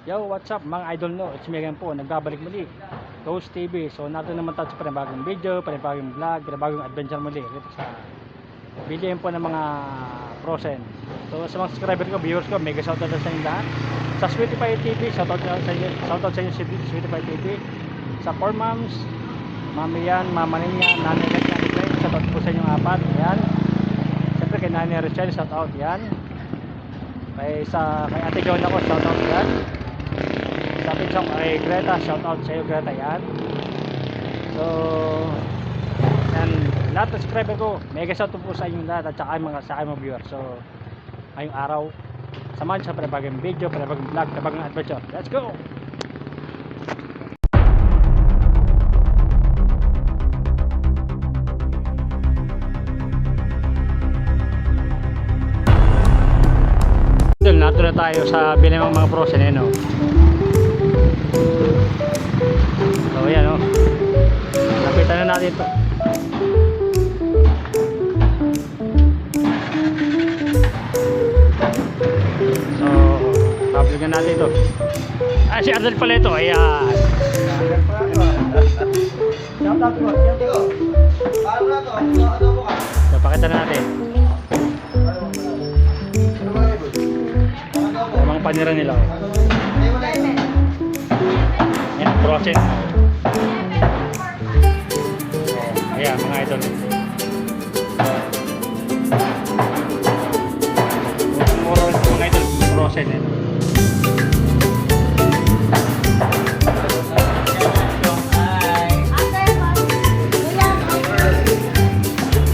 Yo, what's up mga idol no? It's me again po, nagbabalik muli Ghost TV. So natin naman tayo sa panibagong video, panibagong vlog, panibagong adventure muli dito sa video po ng mga Frozen. So sa mga subscriber ko, viewers ko, mega shoutout sa inyo lahat. Sa Sweetie Pie TV, shoutout sa inyo Sweetie Pie TV. Sa 4 moms, Mami yan, Mama Ninya, Nanay Ninya, shoutout po sa inyong apat. Ayan. Siyempre kay Nanay Rachel, shoutout yan. Kay Ate Jonah ko, shoutout yan. Sa pinsang kay Greta, shoutout sa iyo Greta yan. So yan, lahat ng subscriber ko, mega shoutout po sa inyong lahat at saka mga viewers. So ngayong araw, samahan sa panibagong video, panibagong vlog, panibagong adventure. Let's go! Nato na tayo sa bilang mga Frozen eh, no? So ayan, no? Lapitan na natin ito. So pabligan natin ito. Ah, si Ardel pala ito. Ayan. So pakita na natin mga panira nila. Yan, Frozen. Ayan, mga idol. Mura mga idol, Frozen.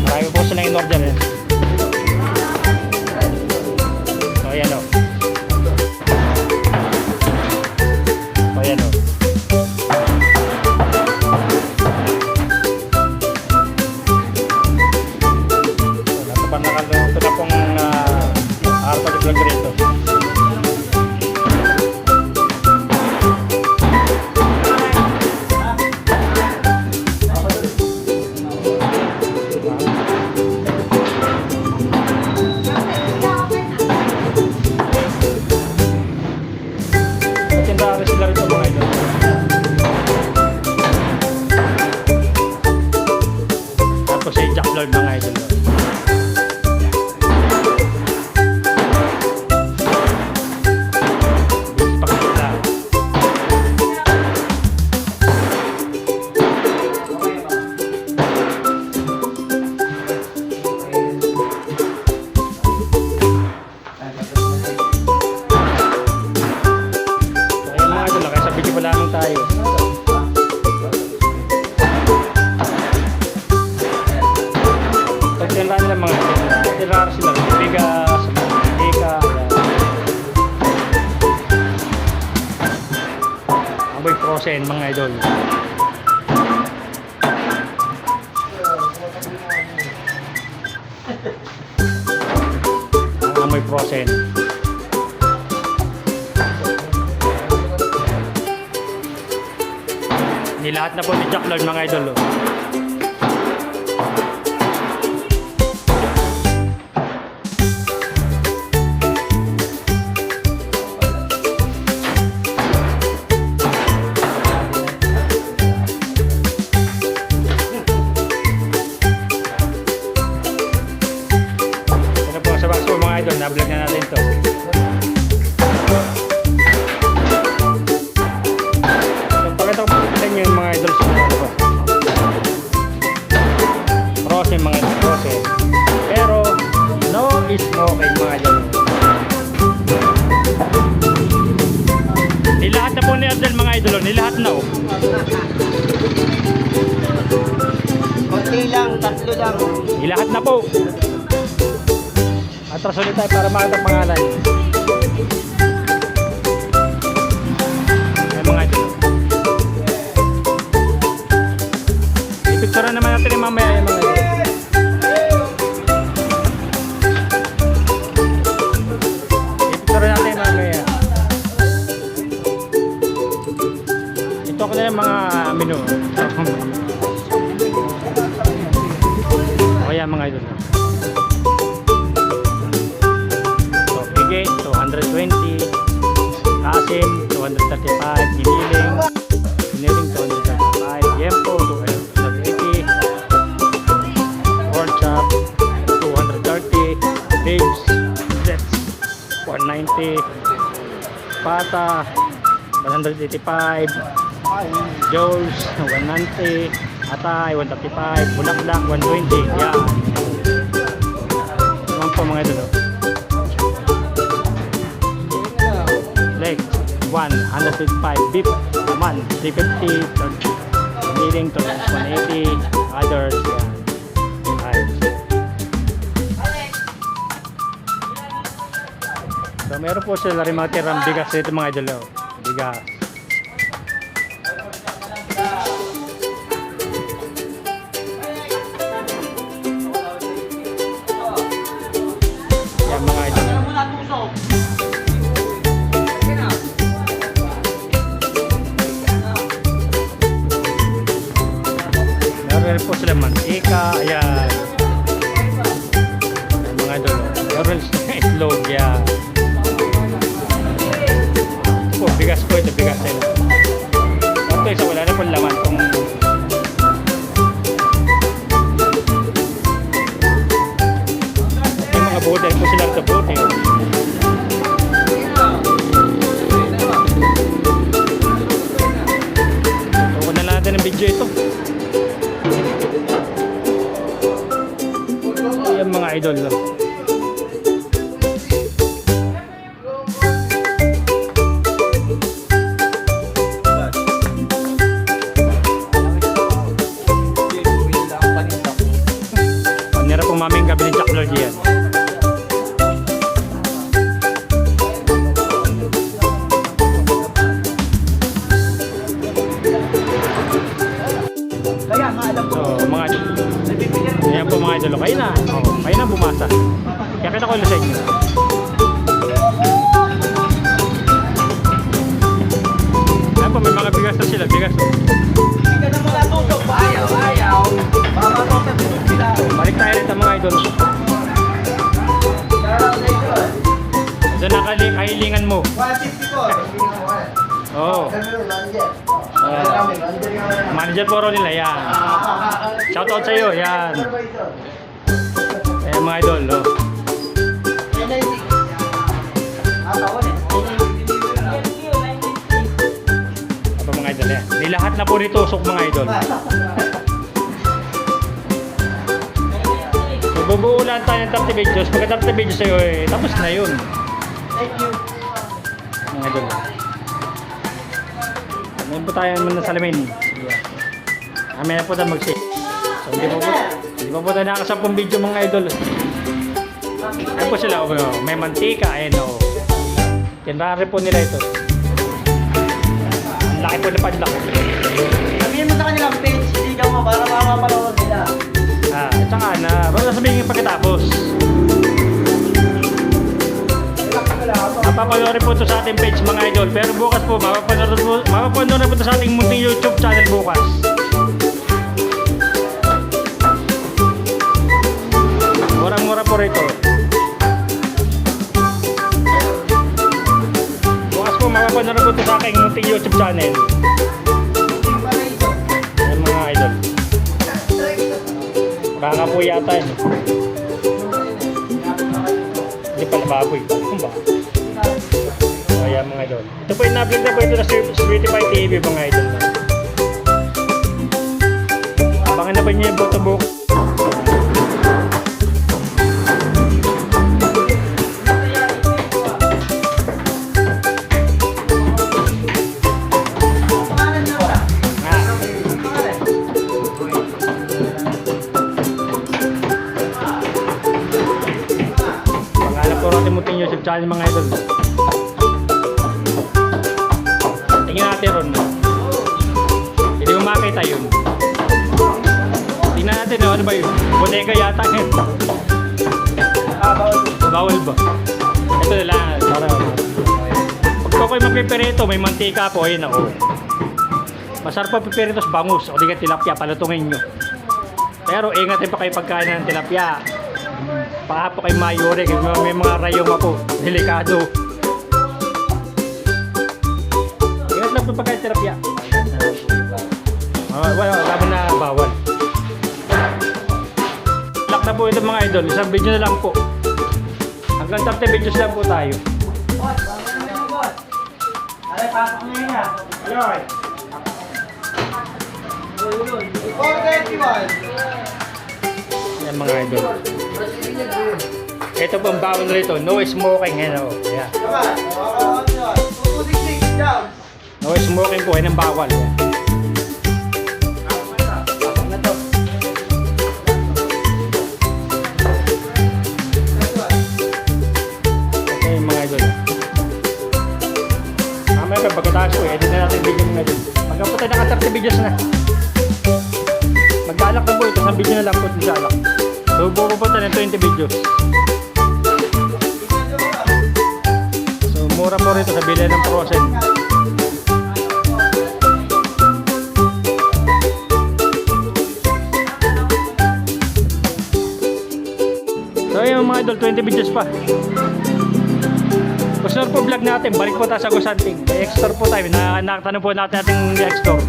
Marami po silang in-order eh. So, ayan o. Tapos ay Jack Lord mga idol. Frozen mga idol. Ang amoy Frozen. Nilahat na po ni Jack Lord mga idol. Na-vlog na natin ito. So, pakita ko po sa inyo yung mga idol sa mga ito. Frozen mga idol, Frozen. Pero, no smoking mga idol. Nilahat na po ni Ardel mga idol. Nilahat na oh. Konti lang, 3 lang. Nilahat na po. Atras ulit tayo para makita ang pangalan. Ayan mga idol. Ipicturean naman natin yung mamaya yung mga idol. Ipicturean natin yung mamaya. Ito ko na yung mga menu. O ayan mga idol. So 120, asim 235, giniling 235, yempo 280, pork chop 230, ribs, sets 190, pata 185, Joel's 190, atay 135, bulaklak 120. Yan. Naman po mga idol. Leg 105, beef naman 350, kneading 180, others. Yan. Ayos. So meron po sila rin mga tirang bigas dito mga idol. Bigas. Yan mga idol. Meron rin po sila mantika. Ayan. Yan mga idol. Meron rin sila itlog. Yan. Ito po, bigas po ito. Bigas nila. Ito isa wala na po laman kung yung mga bote po sila sa bote. Tutukan na natin ang video ito. Ayan mga idol. Panira pong maming gabi ng Jack Lord yan. So mga ayan po mga idol, kayo na. Kayo na bumasa. Kaya kita ko sa inyo. Ayan po, may mga bigas na sila. Bigas. Balik tayo rin mga idol. Diyan nakahilingan mo. 154. Oo. Manager po nila yan. Shoutout sa iyo, yan. Ayan mga idol, oh. Apa mga idol yan. Di lahat na po nito usok mga idol. So, bubuo lang tayo ng 30 videos. Pagka 30 videos sa'yo, tapos na yun. Thank you. Mga idol. Ngayon po tayo naman sa salamin. Amin na po tayo mag-shake. So hindi pa po tayo nakasampung video mga idol. Ayan po sila, may mantika, ayan o. Tinrari po nila ito. Ang laki po na padlock. Sabihin mo sa kanilang page, sigaw mo para makapanood nila. At saka na, bago sabihin yung pagkatapos. Mapapanood po ito sa ating page mga idol. Pero bukas po, mapapanood po ito sa ating munting YouTube channel bukas. Murang-mura po rito. Bukas po, mapapanood po ito sa aking munting YouTube channel. Ayan mga idol. Baka po yata yun. Hindi pala baboy. Kung ba? O yan mga idol. Ito po yung na-vlog na po ito na Sweetify TV mga idol. Abangan na po niyo yung photobook. Munting YouTube channel mga idol. Tingnan natin ron. Hindi mo makita yun. Tingnan natin ano ba yun? Bodega yata yun. Bawal ba? Ito na lang. Pag ko kayo magpiperito, may mantika po. Ayun ako. Masarap pa piperitos bangus. O di ka tilapia, palutungin nyo. Pero ingatin pa kayo pagkain ng tilapia. Baka po kay mayore, may mga rayong po, delikado. po pagka-terapya. Wala, sabi na bawal. Lock na po ito mga idol. Isang video na lang po. Hanggang 30 videos lang po tayo. Boss, bakit na yung boss? Aray, pasok na yun ah. Ayun. 431. Yan mga idol. Ito po ang bawal rito. No smoking. Yan o. Ayan. Tama, 266 down. No smoking po. Yan ang bawal. Yan. Pasok na to. Okay mga idol. Mamaya pa pagkatapos po. Edit na natin yung video mga idol. Pagkapunta na ka 30 videos na. Mag-alak na po ito. Sa video na lang po ito sa alak. So pupunta na 20 videos. So mura po rito sa bilhin ng Frozen. So ayun mga idol, 20 videos pa. Gusto po vlog natin, balik po tayo sa Gusanting. May X-Store po tayo, nakatanong po natin ating X-Store.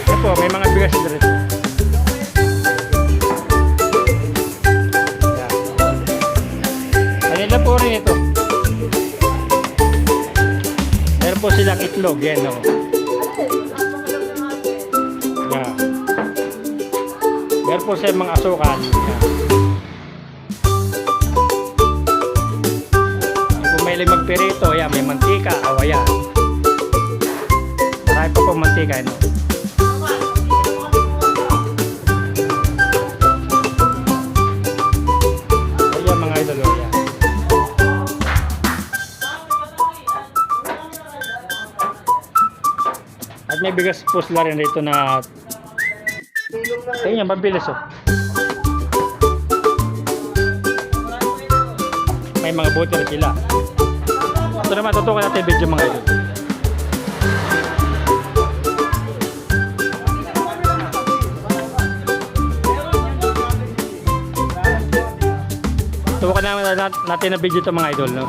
Ayan po, may mga bigas dito. Ayan. Ayan lang po rin ito. Meron po silang itlog, yan o. Ayan. Meron po silang mga asukal. Ayan. Kung may magperito, ayan, may mantika, o ayan. Marami pa po mantika, no? Ayan mga idol, ayan. At may bigas po sila rin rito na tingnan, mabilis oh. May mga butter sila. Ito naman, tutukan natin yung video mga idol. Tutukan natin ang video ito mga idol, no?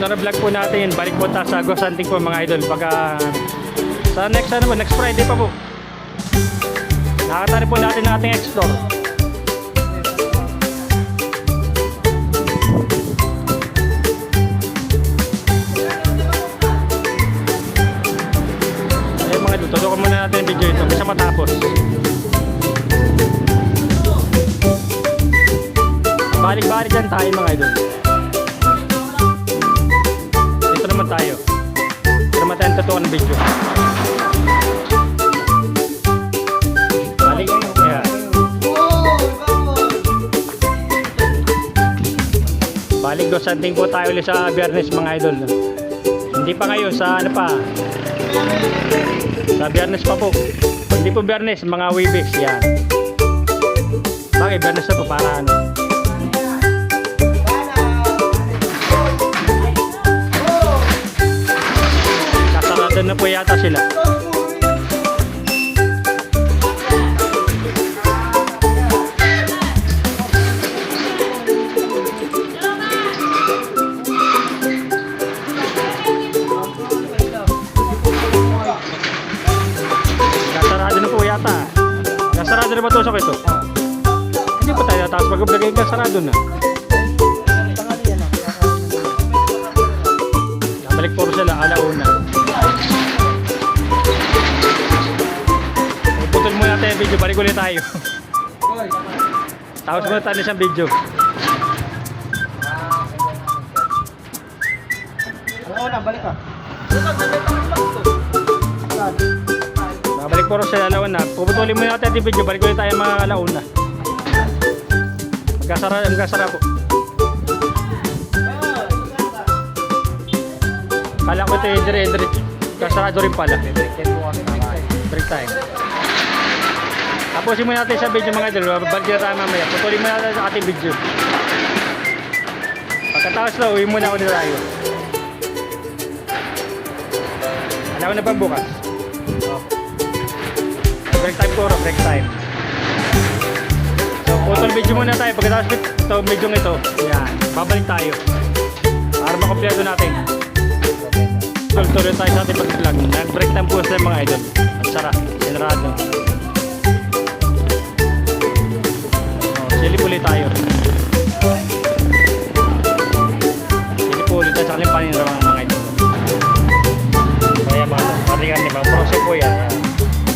Na-vlog po natin yun, balik po tayo sa Gusanting po mga idol pagka sa next Friday pa po nakatari po natin ang ating X-Store. Ayun mga idol, tutukan muna natin yung video ito kasi matapos. Balik-balik dyan tayo mga idol. Tayo. Para matayin tatuan ng video. Balik. Yeah. Balik Gusanting po tayo ulit sa Biyernes mga idol. Hindi pa ngayon sa ano pa. Sa Biyernes pa po. Hindi po Biyernes, mga Weebies yan. Bakit Biyernes na po para ano? Doon na po yata sila. Nasarado na po yata. Nasarado na ba tusok ito? Hindi pa tayo tapos mag-vlog nasarado na. Nabalik po sila alauna. Putol muna tayo yung video, balik ulit tayo. Tapos muna tayo isang video. Alauna, balik ka. Balik po rin sa alauna. Puputulin muna natin yung video, balik ulit tayo mga alauna. Magkasara po. Kala ko ito yung dire-diretso. Kasarado rin pala. Break time. Tapusin muna natin sa video mga idol. Balik na tayo mamaya. Putulin muna natin sa ating video. Pagkatapos na, uwi muna ako nila tayo. Alam ko na pang bukas. Oh. Break time po, break time. So, putol video muna tayo. Pagkatapos ito, video ito, yan, babalik tayo. Para makompleto natin. Tuloy tayo sa ating pag-vlog. Nag-break time po sa mga idol. At sarap, sinarado. Silip ulit tayo. Silip ulit tayo sa kaling paniniraman ng mga idol. Kaya mga paringan ni mga process po yan.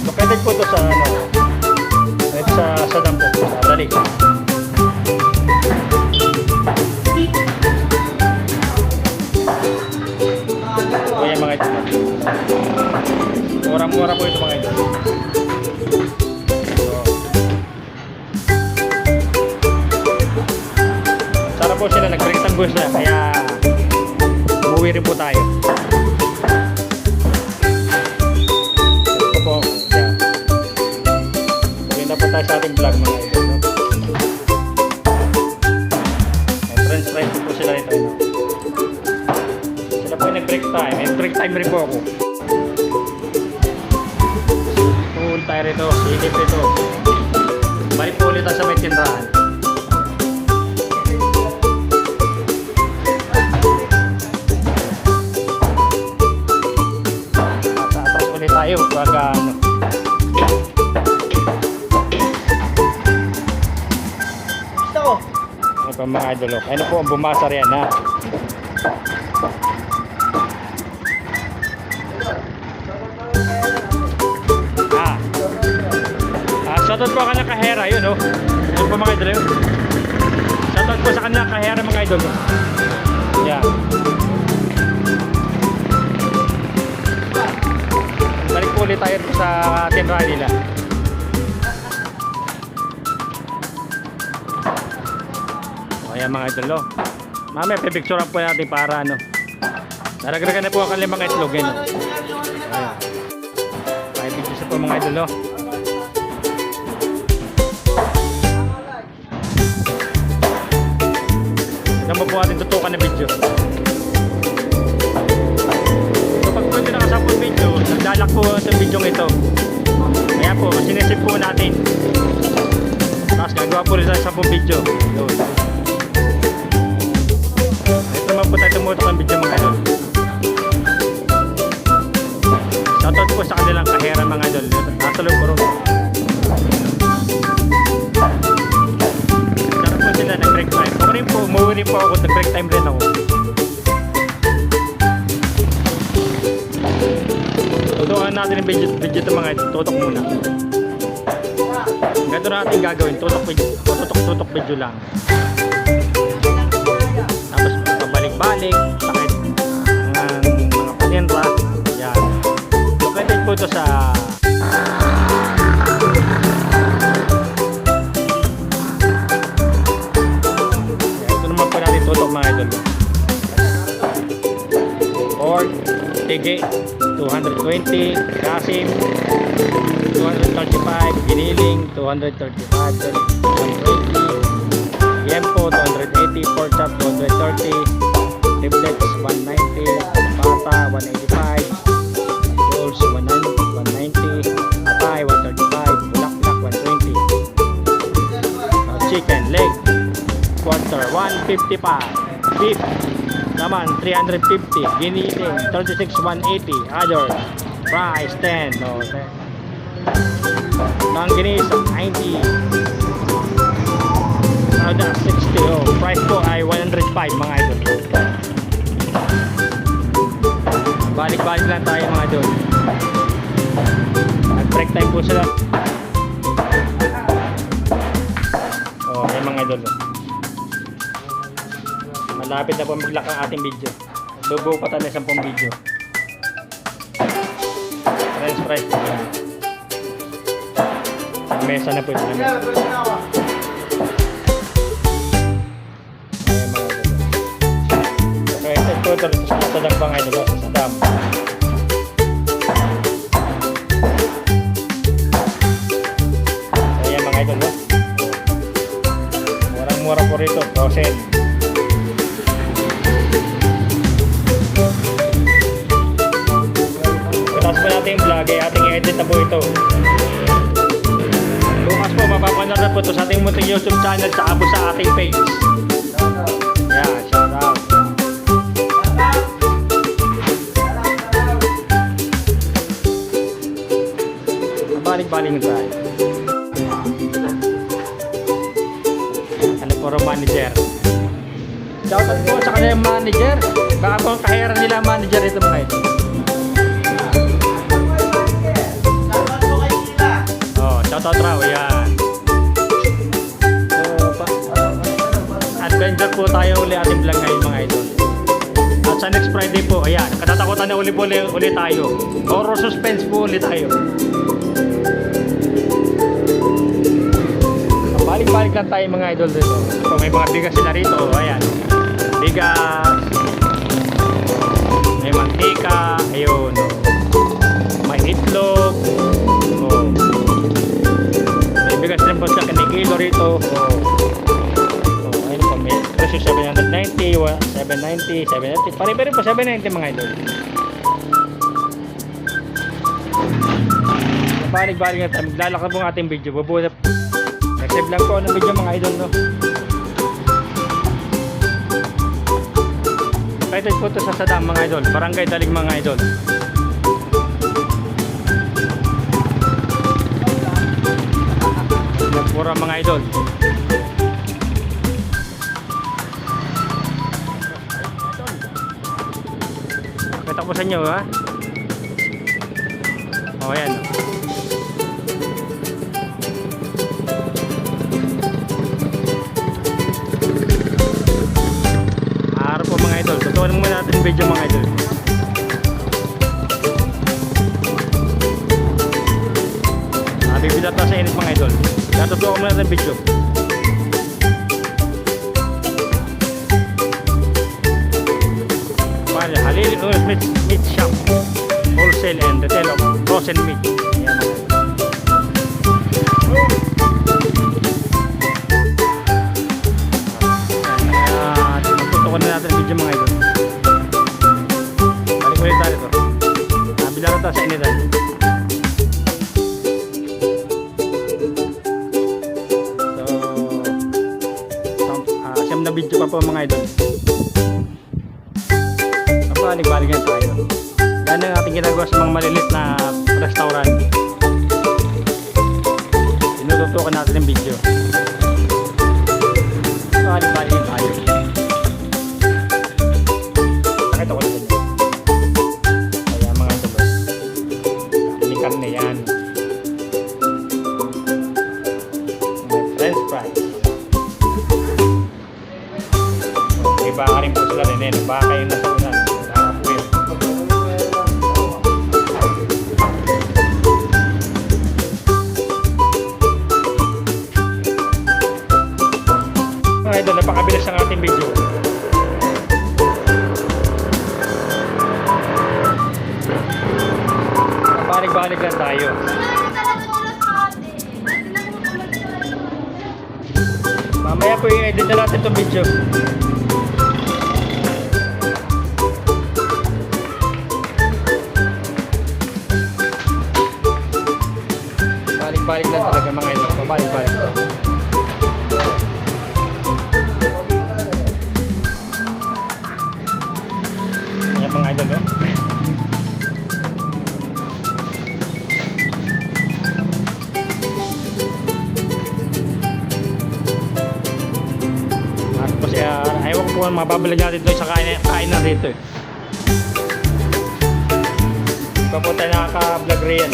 Located po ito sa ano, sa dam po, sa dali. Kaya mga idol. Mura-mura po ito mga idol. Sarap po sila, nag-break time bus na, kaya umuwi rin po tayo. Ito po, yan. Uwi na po tayo sa ating vlog mga idol. No? May friends ride po sila rito. No? Sila po yung nag-break time. May break time rin po ako. Pool tayo rito, silip rito. Balik po ulit tayo sa may tindahan. Tayo pag ano. Gusto ko. Ano pa mga idol? Ano po ang bumasa riyan ha? Shoutout po kanya kahera yun oh. Ano po mga idol yun? Shoutout po sa kanya kahera mga idol. Yeah. Balik po ulit tayo sa tinrahan nila. O ayan mga idol. Mamaya pipicturean po natin para ano. Naragdagan na po ang kanilang mga itlog. Ayan. May pictures po mga idol. Tignan mo po ating tutukan na video. Pag po ito nakasapong video, naglalak po itong video ito. Kaya po, sinisip po natin. Tapos gagawa po rin tayo sa 10 video. Yun. Ito naman po tayo tumutok ang video mga idol. Shoutout po sa kanilang kahera mga idol. Nasa loob po rin. Sarap po sila nag-break time. Ako rin po, umuwi rin po ako. Nag-break time rin ako. Tutukan natin yung video ito mga ito. Tutok muna. Ganito natin gagawin. Tutok video lang. Tapos pabalik-balik. Sakit ng mga paninra. Yan. Located po ito sa ito naman po natin tutok mga idol. Pork, tige 220, Kasim 235, Giniling 235, 120, Yempo 280, Pork Chop 230, Triplets 190, Pata 185, Rolls 190, Atay 135, Bulaklak 120, Chicken Leg Quarter 155, Beef naman 350, Giniling 36 180, other price 10 no, Mangginis 90, Sauda 60 oh, price po ay 105 mga idol. Balik-balik lang tayo mga idol. Nag-break time po sila. Oh, may mga idol. Malapit na po mag-lock ang ating video. Bubuo pa tayo ng 10 video. French fries po. Mesa na po ito. Ayan mga idol. Okay, ito sa dam mga idol. Sa dam. Ayan mga idol. Murang-mura po rito. Frozen. Tapos po natin yung vlog, ay ating i-edit na po ito. Bukas po, mapapanood na po ito sa ating munting YouTube channel sa abo sa ating page. Yeah, shout out. Balik-baling tayo. Ano po manager? Shout out po sa kanyang manager. Baka po kahiran nila ang manager ito mga ito. Oh, shout out raw, yan. Adventure po tayo uli ating vlog ngayon mga idol. At sa next Friday po, ayan, katatakutan na uli tayo. Horror suspense po uli tayo. Balik-balik lang tayo mga idol dito. So, may mga bigas sila rito, ayan. Bigas, may mantika, ayun. May itlog, oh. May bigas rin po sa kanikilo rito, oh. Ayun po, may presyo 790, 790, 790, pare-pare po 790 mga idol. Balik-balik na tayo, maglalakad po ang ating video, bubuhat. Nag-save lang po ng video mga idol, no? Excited po ito sa Sadang mga idol, Barangay Dalig mga idol. Nagpura mga idol. Kita po sa inyo, ha? O, ayan. Araw po mga idol. Tutunan muna natin video mga idol. Bibilat na sa init mga idol. Tutunan muna natin video. Halili Meat Shop, wholesale and retail of frozen meat. Ayan. Tutukan na natin ang video mga idol. Balik ulit tayo ito. Bilaro tayo sa initan. So siyam na video pa po mga idol. Balik-balik yan tayo. Yan ang ating ginagawa sa mga malilit na restaurant. Tinututukan natin yung video. Balik-balik yan tayo. Nakita ko na ganyan. Kaya mga ito ba? Ini karne yan. French fries. Iba ka rin po sila rin. Baka kayo nasa unan. Idol, napakabilis ang ating video. Balik-balik lang tayo. Mamaya po i-edit na natin itong video. Balik-balik lang talaga mga idol. Balik-balik lang. Mga idol, no? Tapos ayaw ko po mababalag natin ito sa kainan rito eh. Iba po tayo nakaka-vlog riyan.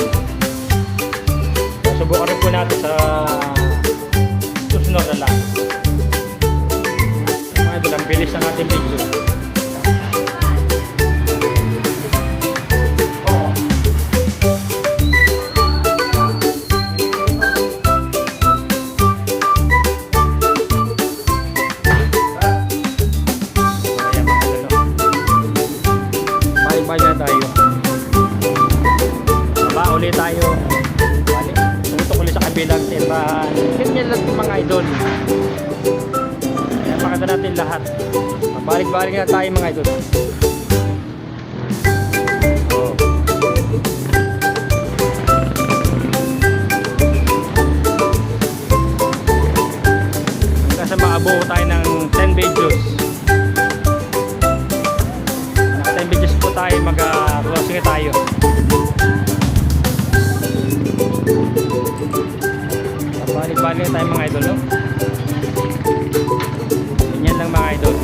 Subukan rin po natin sa susunod na lang. Mga idol, ang bilis ng ating video. Balik na tayo. Baba ulit tayo. Tutok ulit sa kabilang tirahan. Ganyan lang ito mga idol. Kaya pakita natin lahat. Balik-balik na tayo mga idol. Oh. Balik-balik tayo mga idol, no? Ganyan lang mga idol.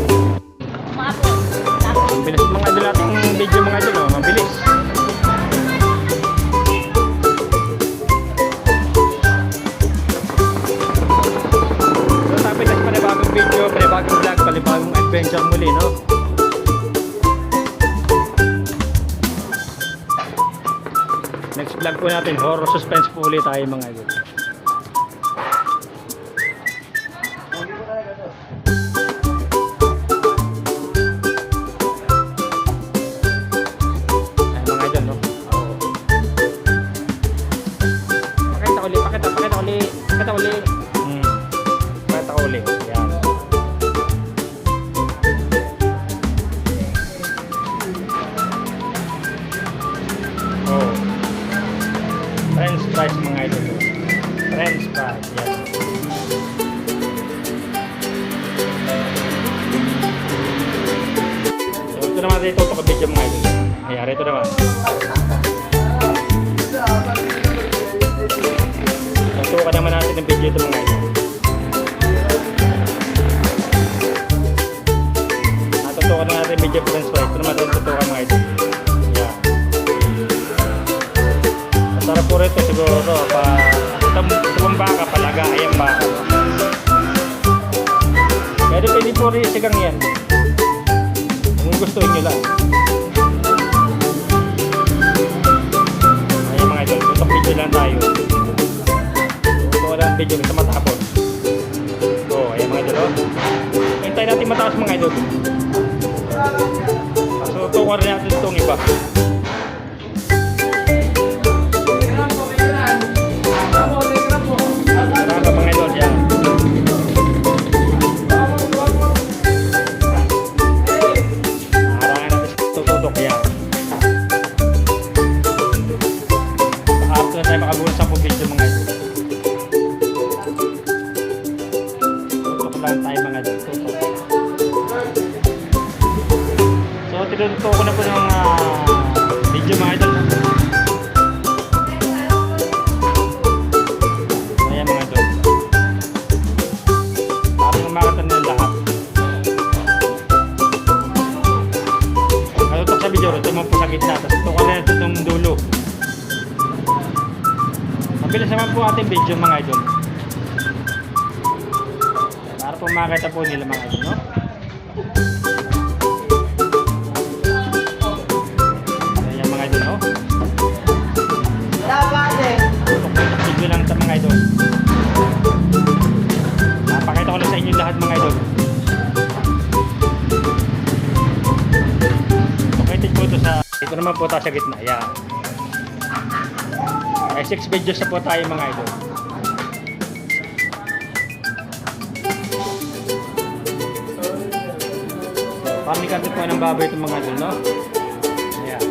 Ang bilis mga idol natin video mga idol, oh. Mabilis. So sabi kasi panibagong video, panibagong vlog, panibagong adventure muli, no? Next vlog po natin, horror suspense po ulit tayo mga idol. Pakita uli. Pakita uli. Yan. Oh. French fries mga idol. French fries. Yan. So, ito naman dito ito ka-video mga idol. Ayan, ito naman. Tutukan naman natin ng video ito mga idol. Natutukan na natin video french fries. Ito naman natin tutukan mga idol. Yan. Masarap po rito siguro ito pong baka, palaga, ayang baka. Pwede po rin sigang yan. Kung gustuin nyo lang. Ayan mga idol, tutok video lang tayo. Ang video sa matapos. Oh, ayan mga idol. Hintayin natin matapos mga idol. So, tukuha rin natin itong iba. Marami mga idol yan. Harangan natin tututok yan. After na tayo makabulan sa video mga idol. Tayo mga tutok. So tinututo ko na po ng video mga idol. Ayan mga idol. Tapos umakatan na lahat. Natutok sa video, ito mo po sa gitna. Tapos tutok na ito itong dulo. Mabilis naman po ating video mga idol. Para po makita po nila mga idol, no? Ayan mga idol, no? Tutok video lang sa mga idol. Napakita ko lang sa inyo lahat mga idol. Tukitin po ito sa... Ito naman po tayo sa gitna. Ayan. May 6 videos na po tayo mga idol. Family content po ng baboy itong mga idol, no? Ayan.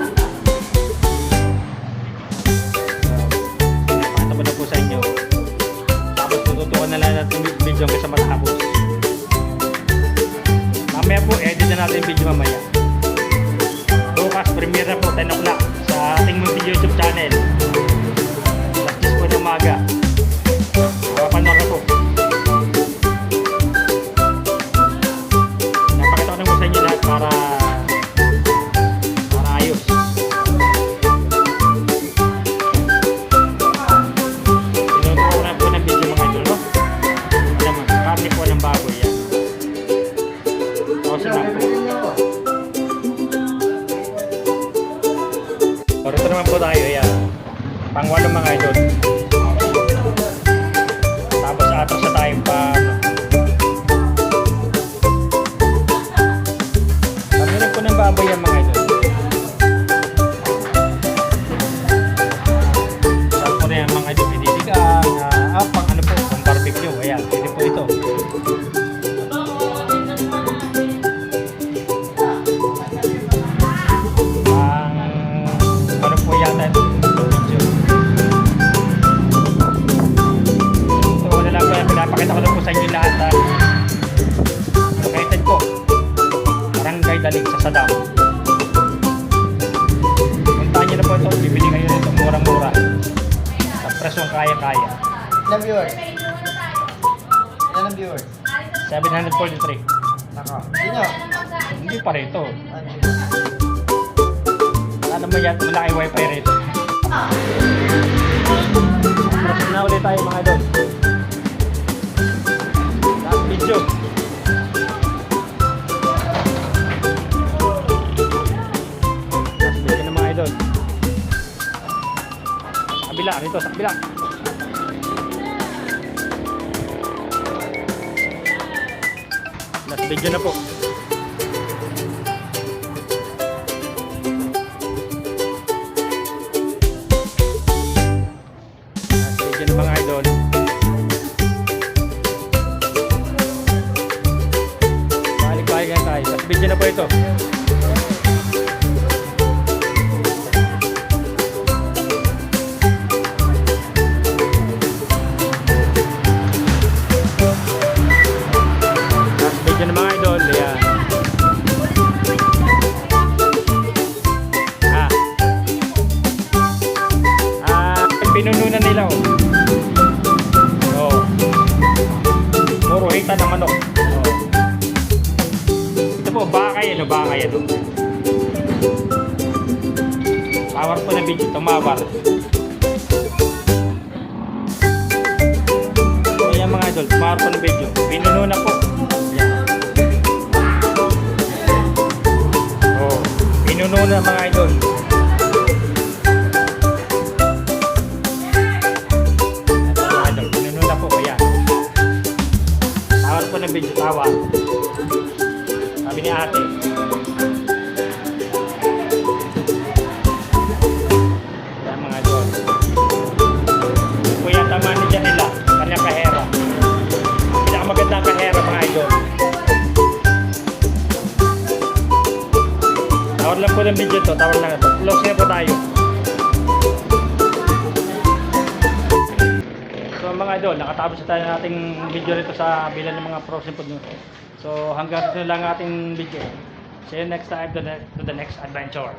Pakita ko na po sa inyo. Tapos tututukan na lang natin yung video hanggang sa matapos. Mamaya po, edit na natin yung video mamaya. Bukas, premiere na po, 10 o'clock sa ating YouTube channel. Alas 10 po ng umaga. Mapapanood na po. Para ayos. Tinutukan na po ng video mga idol, no? Alam mo, karne po ng baboy yan. Tapos lang po. Pero ito naman po tayo, yan. Pang-walong mga idol. Tapos atras sa tayong baboy yan mga idol. Saan po na yan mga idol? Pinitigang, pang ano po, pang barbecue. Ayan, pwede po ito. Ano po yata ito? Video. So, wala lang po yan. Pinapakita ko lang po sa inyo lahat. Located po. Barangay Dalig sa Sadam. Hanggang kaya-kaya. Ilang viewers? Ilan ang viewers? 743. Nako. Sino? Hindi pa rito. Ano? Alam mo yan, malaki wifi rito. Proceed na ulit tayo mga idol. Last video. Last video na mga idol. Sa kabila, rito sa kabila. Last video na po. Last video na mga idol. Balik-balik na tayo. Last video na po ito. Last video na mga idol. Ayan. Pinununan nila oh. Oh. Puro hita ng manok. Oh. Ito po, baka yan o, baka yan o. Power po ng video, tumawar. Ayan mga idol, power po ng video. Pinununan po. Ayan. Oh. Pinununan mga idol. Po ng video tawa. Sabi ni ate. Yan mga idol. Kuya tama ni dyan nila. Kanyang kahera. Pinakamagandang kahera mga idol. Tawar lang po ng video to. Tawar lang ito. Close na po tayo. So mga idol, nakatapos na tayo ng ating video rito sa bilan ng mga frozen food. So hanggang dito lang ating video. See you next time to the next adventure.